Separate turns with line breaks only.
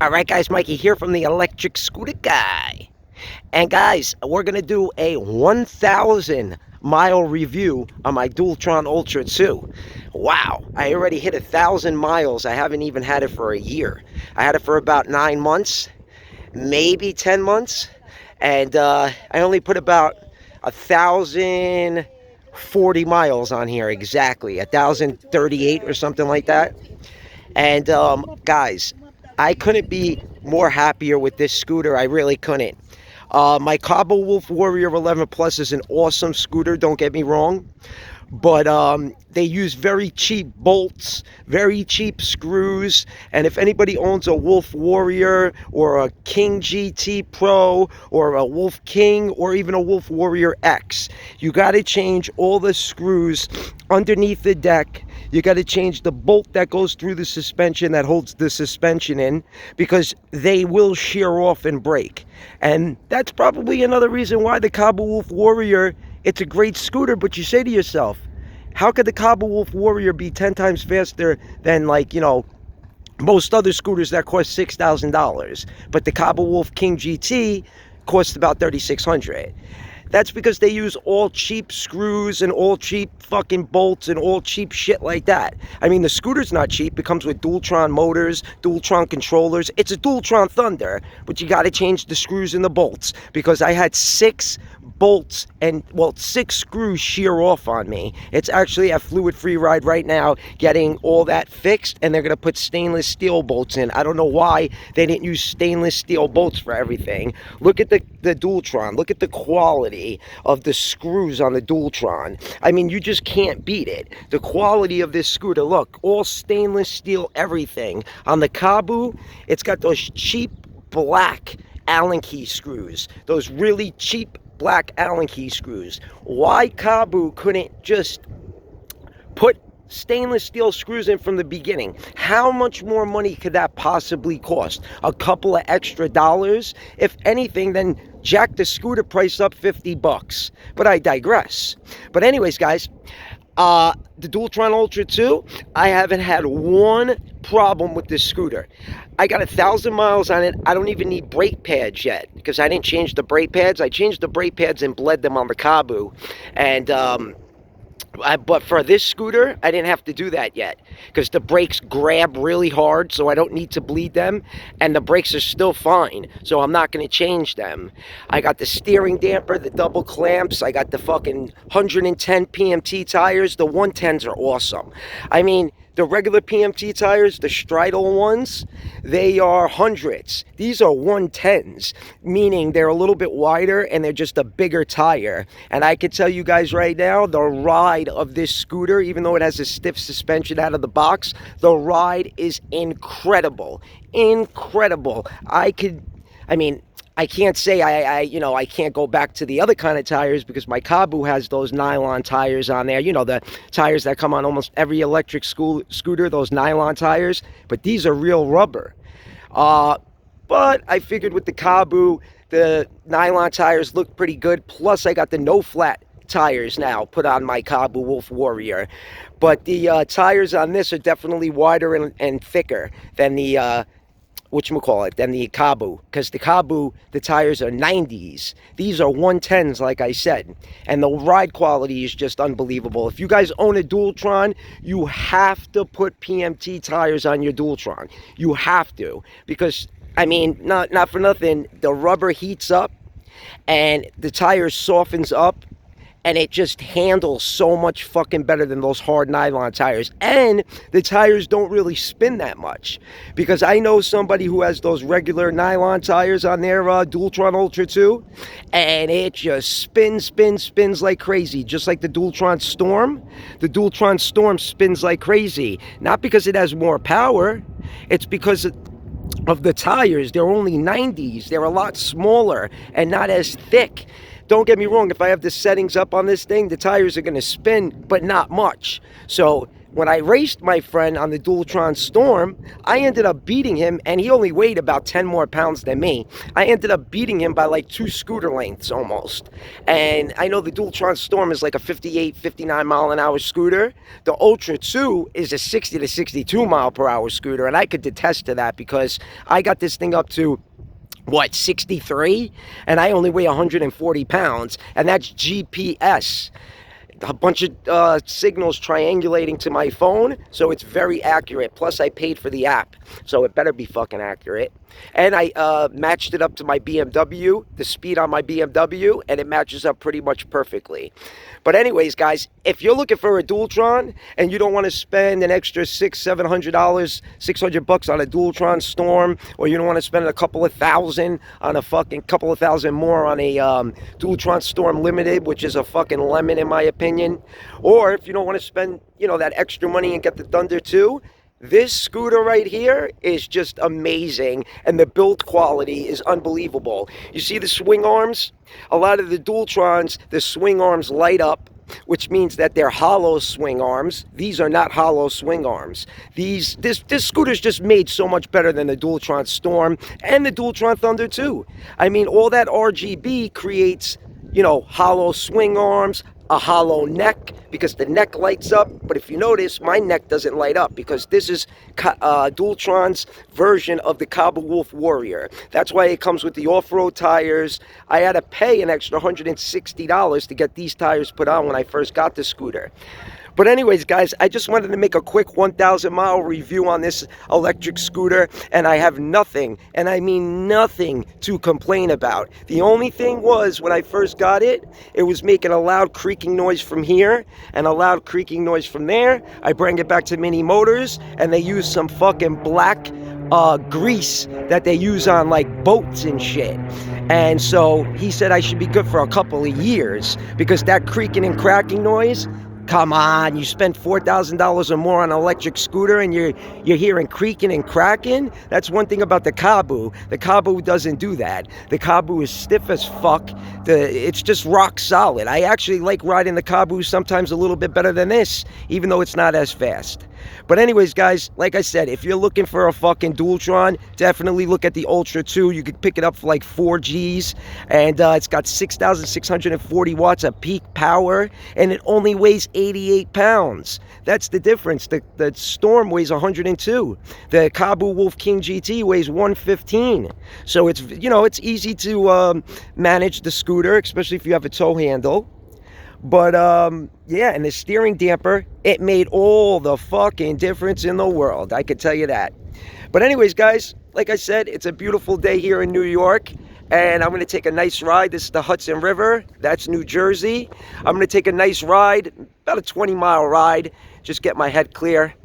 Alright guys, Mikey here from the Electric Scooter Guy. And guys, we're going to do a 1,000 mile review on my Dualtron Ultra 2. Wow, I already hit 1,000 miles. I haven't even had it for a year. I had it for about 9 months, maybe 10 months. And I only put about 1,040 miles on here exactly. 1,038 or something like that. And guys, I couldn't be more happier with this scooter. I really couldn't. My Kaabo Wolf Warrior 11 Plus is an awesome scooter, don't get me wrong. But they use very cheap bolts, very cheap screws. And if anybody owns a Wolf Warrior or a King GT Pro or a Wolf King or even a Wolf Warrior X, you got to change all the screws underneath the deck. You got to change the bolt that goes through the suspension that holds the suspension in, because they will shear off and break. And that's probably another reason why the Kaabo Wolf Warrior, it's a great scooter. But you say to yourself, how could the Kaabo Wolf Warrior be 10 times faster than, like, most other scooters that cost $6,000? But the Kaabo Wolf King GT costs about $3,600. That's because they use all cheap screws and all cheap fucking bolts and all cheap shit like that. I mean, the scooter's not cheap. It comes with Dualtron motors, Dualtron controllers. It's a Dualtron Thunder, but you got to change the screws and the bolts, because I had 6 bolts and, well, 6 screws shear off on me. It's actually at Fluid Free Ride right now getting all that fixed, and they're going to put stainless steel bolts in. I don't know why they didn't use stainless steel bolts for everything. Look at the Dualtron. Look at the quality of the screws on the Dualtron. I mean, you just can't beat it. The quality of this scooter, look, all stainless steel, everything. On the Kaabo, it's got those cheap black Allen key screws, those really cheap black Allen key screws. Why Kaabo couldn't just put stainless steel screws in from the beginning? How much more money could that possibly cost? A couple of extra dollars? If anything, then jack the scooter price up $50. But I digress. But anyways, guys, the Dualtron Ultra 2, I haven't had one problem with this scooter. I got 1,000 miles on it. I don't even need brake pads yet, because I didn't change the brake pads. I changed the brake pads and bled them on the Kaabo. And but for this scooter, I didn't have to do that yet, because the brakes grab really hard, so I don't need to bleed them, and the brakes are still fine, so I'm not going to change them. I got the steering damper, the double clamps, I got the fucking 110 PMT tires. The 110s are awesome. I mean, the regular PMT tires, the Stridal ones, they are hundreds. These are 110s, meaning they're a little bit wider and they're just a bigger tire. And I can tell you guys right now, the ride of this scooter, even though it has a stiff suspension out of the box, the ride is incredible. Incredible. I can't say I can't go back to the other kind of tires, because my Kaabo has those nylon tires on there. You know, the tires that come on almost every electric scooter, those nylon tires. But these are real rubber. But I figured with the Kaabo, the nylon tires look pretty good. Plus, I got the no-flat tires now put on my Kaabo Wolf Warrior. But the tires on this are definitely wider and thicker than the than the Kaabo, because the Kaabo, the tires are 90s. These are 110s, like I said, and the ride quality is just unbelievable. If you guys own a Dualtron, you have to put PMT tires on your Dualtron. You have to, because, I mean, not for nothing, the rubber heats up and the tire softens up, and it just handles so much fucking better than those hard nylon tires. And the tires don't really spin that much, because I know somebody who has those regular nylon tires on their Dualtron Ultra 2, and it just spins like crazy, just like the Dualtron Storm. The Dualtron Storm spins like crazy, not because it has more power, it's because of the tires. They're only 90s. They're a lot smaller and not as thick. Don't get me wrong, if I have the settings up on this thing, the tires are going to spin, but not much. So when I raced my friend on the Dualtron Storm, I ended up beating him, and he only weighed about 10 more pounds than me. I ended up beating him by like 2 scooter lengths almost. And I know the Dualtron Storm is like a 58, 59 mile an hour scooter. The Ultra 2 is a 60 to 62 mile per hour scooter, and I could attest to that because I got this thing up to 63, and I only weigh 140 pounds, and that's GPS. A bunch of signals triangulating to my phone, so it's very accurate. Plus, I paid for the app, so it better be fucking accurate. And I matched it up to my BMW, the speed on my BMW, and it matches up pretty much perfectly. But anyways, guys, if you're looking for a Dualtron and you don't want to spend an extra $600-$700, $600 on a Dualtron Storm, or you don't want to spend a couple of thousand on a fucking couple of thousand more on a Dualtron Storm Limited, which is a fucking lemon in my opinion, or if you don't want to spend, you know, that extra money and get the Thunder 2, this scooter right here is just amazing, and the build quality is unbelievable. You see the swing arms? A lot of the Dualtrons, the swing arms light up, which means that they're hollow swing arms. These are not hollow swing arms. This scooter's just made so much better than the Dualtron Storm and the Dualtron Thunder 2. I mean, all that RGB creates, you know, hollow swing arms, a hollow neck, because the neck lights up. But if you notice, my neck doesn't light up because this is Dualtron's version of the Kaabo Wolf Warrior. That's why it comes with the off-road tires. I had to pay an extra $160 to get these tires put on when I first got the scooter. But anyways, guys, I just wanted to make a quick 1,000-mile review on this electric scooter, and I have nothing, and I mean nothing, to complain about. The only thing was, when I first got it, it was making a loud creaking noise from here and a loud creaking noise from there. I bring it back to Minimotors, and they use some fucking black grease that they use on like boats and shit. And so he said I should be good for a couple of years because that creaking and cracking noise, come on, you spend $4,000 or more on an electric scooter and you're hearing creaking and cracking? That's one thing about the Kaabo. The Kaabo doesn't do that. The Kaabo is stiff as fuck. It's just rock solid. I actually like riding the Kaabo sometimes a little bit better than this, even though it's not as fast. But anyways, guys, like I said, if you're looking for a fucking Dualtron, definitely look at the Ultra 2. You could pick it up for like 4 Gs, and it's got 6,640 watts of peak power, and it only weighs 88 pounds. That's the difference. The Storm weighs 102. The Kaabo Wolf King GT weighs 115. So it's, you know, it's easy to manage the scooter, especially if you have a tow handle. But yeah, and the steering damper, it made all the fucking difference in the world. I could tell you that. But anyways, guys, like I said, it's a beautiful day here in New York, and I'm going to take a nice ride. This is the Hudson River. That's New Jersey. I'm going to take a nice ride, about a 20-mile ride, just get my head clear.